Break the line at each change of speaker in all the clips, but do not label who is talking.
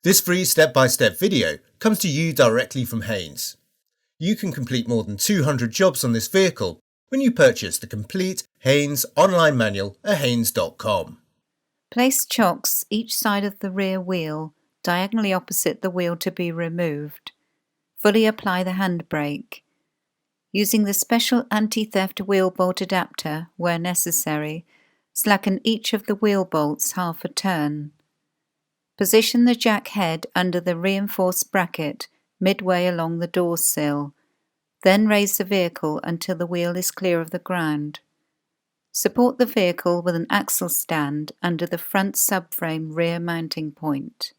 This free step-by-step video comes to you directly from Haynes. You can complete more than 200 jobs on this vehicle when you purchase the complete Haynes online manual at haynes.com.
Place chocks each side of the rear wheel, diagonally opposite the wheel to be removed. Fully apply the handbrake. Using the special anti-theft wheel bolt adapter, where necessary, slacken each of the wheel bolts half a turn. Position the jack head under the reinforced bracket midway along the door sill, then raise the vehicle until the wheel is clear of the ground. Support the vehicle with an axle stand under the front subframe rear mounting point.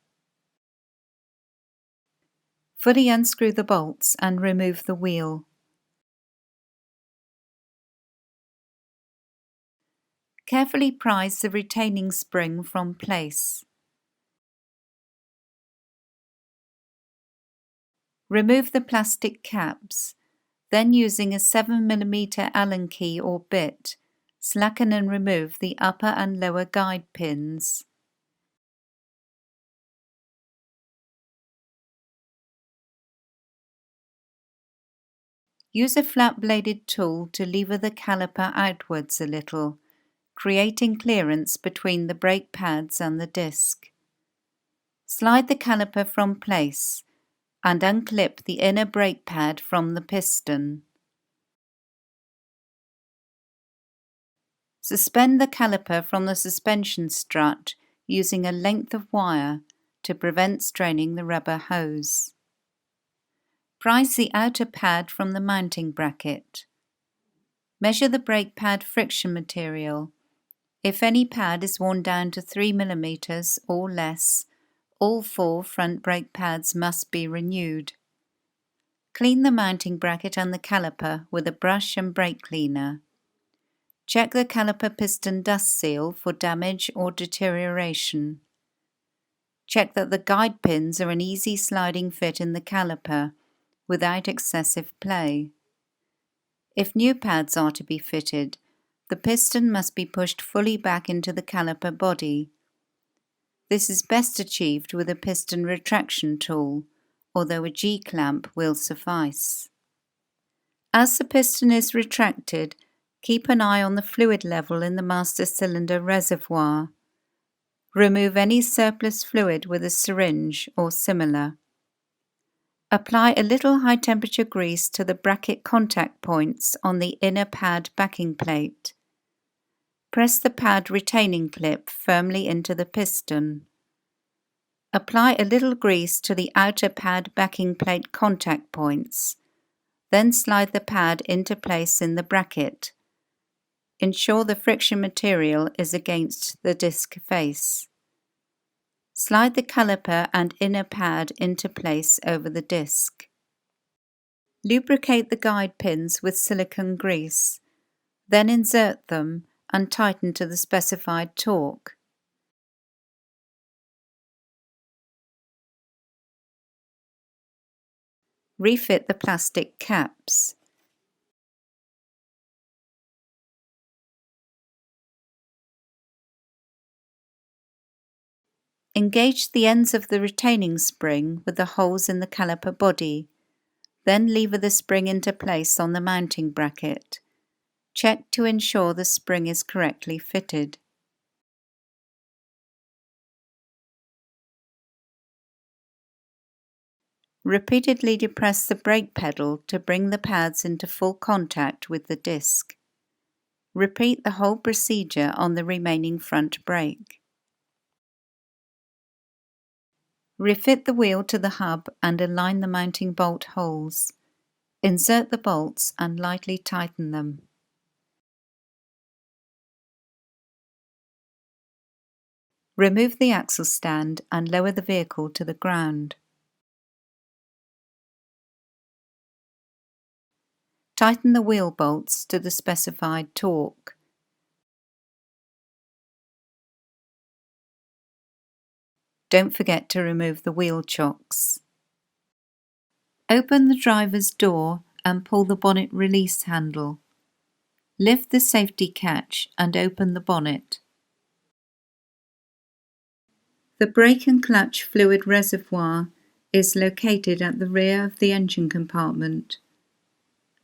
Fully unscrew the bolts and remove the wheel. Carefully prise the retaining spring from place. Remove the plastic caps, then using a 7mm Allen key or bit, slacken and remove the upper and lower guide pins. Use a flat-bladed tool to lever the caliper outwards a little, creating clearance between the brake pads and the disc. Slide the caliper from place and unclip the inner brake pad from the piston. Suspend the caliper from the suspension strut using a length of wire to prevent straining the rubber hose. Prise the outer pad from the mounting bracket. Measure the brake pad friction material. If any pad is worn down to 3mm or less, all 4 front brake pads must be renewed. Clean the mounting bracket and the caliper with a brush and brake cleaner. Check the caliper piston dust seal for damage or deterioration. Check that the guide pins are an easy sliding fit in the caliper without excessive play. If new pads are to be fitted, the piston must be pushed fully back into the caliper body. This is best achieved with a piston retraction tool, although a G-clamp will suffice. As the piston is retracted, keep an eye on the fluid level in the master cylinder reservoir. Remove any surplus fluid with a syringe or similar. Apply a little high-temperature grease to the bracket contact points on the inner pad backing plate. Press the pad retaining clip firmly into the piston. Apply a little grease to the outer pad backing plate contact points. Then slide the pad into place in the bracket. Ensure the friction material is against the disc face. Slide the caliper and inner pad into place over the disc. Lubricate the guide pins with silicone grease, then insert them and tighten to the specified torque. Refit the plastic caps. Engage the ends of the retaining spring with the holes in the caliper body, then lever the spring into place on the mounting bracket. Check to ensure the spring is correctly fitted. Repeatedly depress the brake pedal to bring the pads into full contact with the disc. Repeat the whole procedure on the remaining front brake. Refit the wheel to the hub and align the mounting bolt holes. Insert the bolts and lightly tighten them. Remove the axle stand and lower the vehicle to the ground. Tighten the wheel bolts to the specified torque. Don't forget to remove the wheel chocks. Open the driver's door and pull the bonnet release handle. Lift the safety catch and open the bonnet. The brake and clutch fluid reservoir is located at the rear of the engine compartment.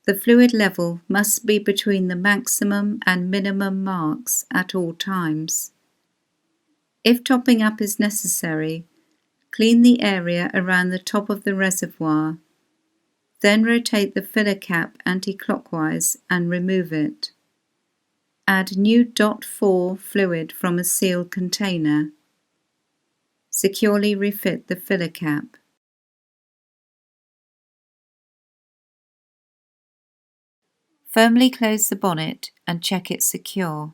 The fluid level must be between the maximum and minimum marks at all times. If topping up is necessary, clean the area around the top of the reservoir, then rotate the filler cap anti-clockwise and remove it. Add new DOT4 fluid from a sealed container. Securely refit the filler cap. Firmly close the bonnet and check it's secure.